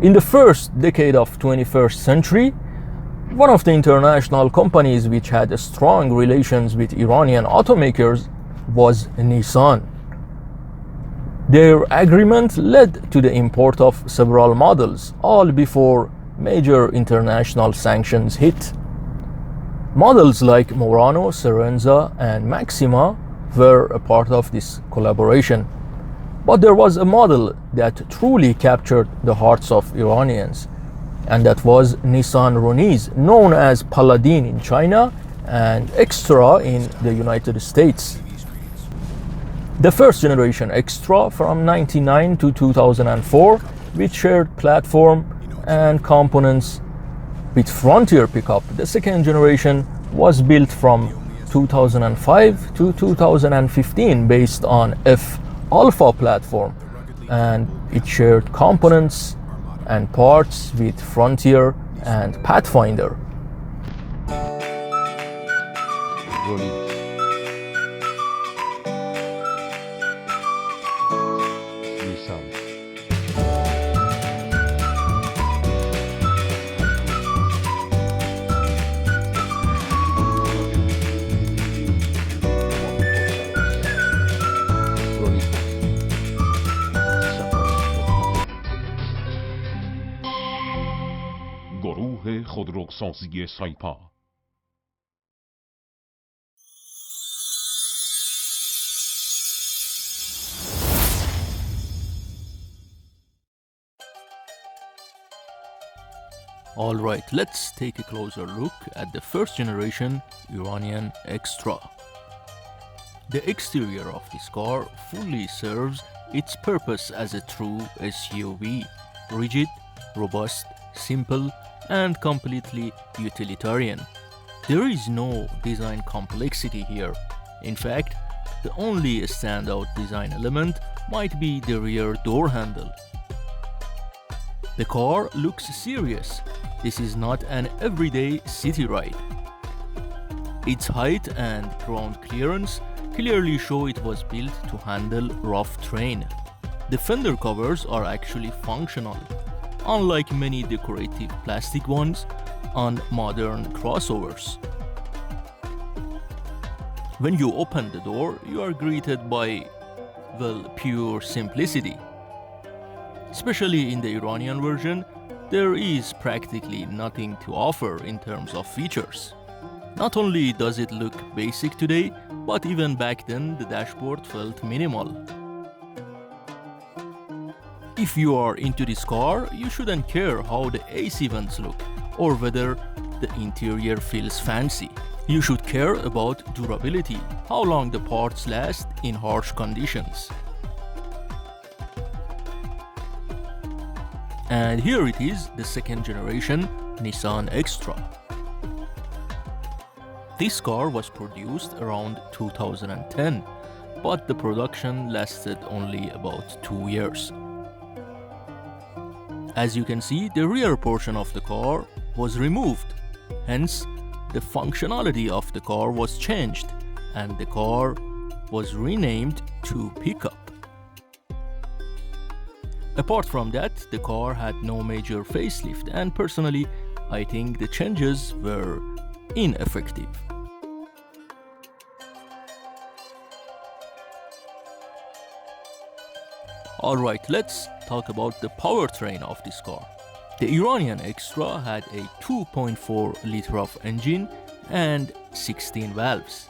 In the first decade of 21st century, one of the international companies which had strong relations with Iranian automakers was Nissan. Their agreement led to the import of several models, all before major international sanctions hit. Models like Murano, Serenza, and Maxima were a part of this collaboration. But there was a model that truly captured the hearts of Iranians, and that was Nissan Roniz, known as Paladin in China and Xterra in the United States. The first generation Xterra from 1999 to 2004, which shared platform and components with Frontier pickup. The second generation was built from 2005 to 2015 based on F Alpha platform, and it shared components and parts with Frontier and Pathfinder. گروه خودروسازی سایپا. Alright, let's take a closer look at the first generation Iranian Xterra. The exterior of this car fully serves its purpose as a true SUV, rigid, robust, simple, and completely utilitarian. There is no design complexity here. In fact, the only standout design element might be the rear door handle. The car looks serious. This is not an everyday city ride. Its height and ground clearance clearly show it was built to handle rough terrain. The fender covers are actually functional, unlike many decorative plastic ones on modern crossovers. When you open the door, you are greeted by, well, pure simplicity. Especially in the Iranian version, there is practically nothing to offer in terms of features. Not only does it look basic today, but even back then the dashboard felt minimal. If you are into this car, you shouldn't care how the AC vents look or whether the interior feels fancy. You should care about durability, how long the parts last in harsh conditions. And here it is, the second generation Nissan Xterra. This car was produced around 2010, but the production lasted only about 2 years. As you can see, the rear portion of the car was removed. Hence, the functionality of the car was changed and the car was renamed to Pickup. Apart from that, the car had no major facelift, and personally, I think the changes were ineffective. Alright, let's talk about the powertrain of this car. The Iranian Xterra had a 2.4 liter of engine and 16 valves.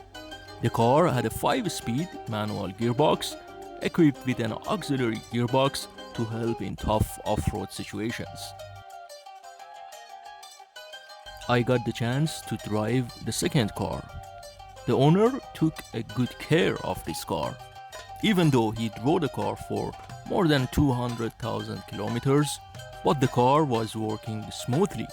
The car had a 5-speed manual gearbox equipped with an auxiliary gearbox to help in tough off-road situations. I got the chance to drive the second car. The owner took a good care of this car. Even though he drove the car for more than 200,000 kilometers, but the car was working smoothly.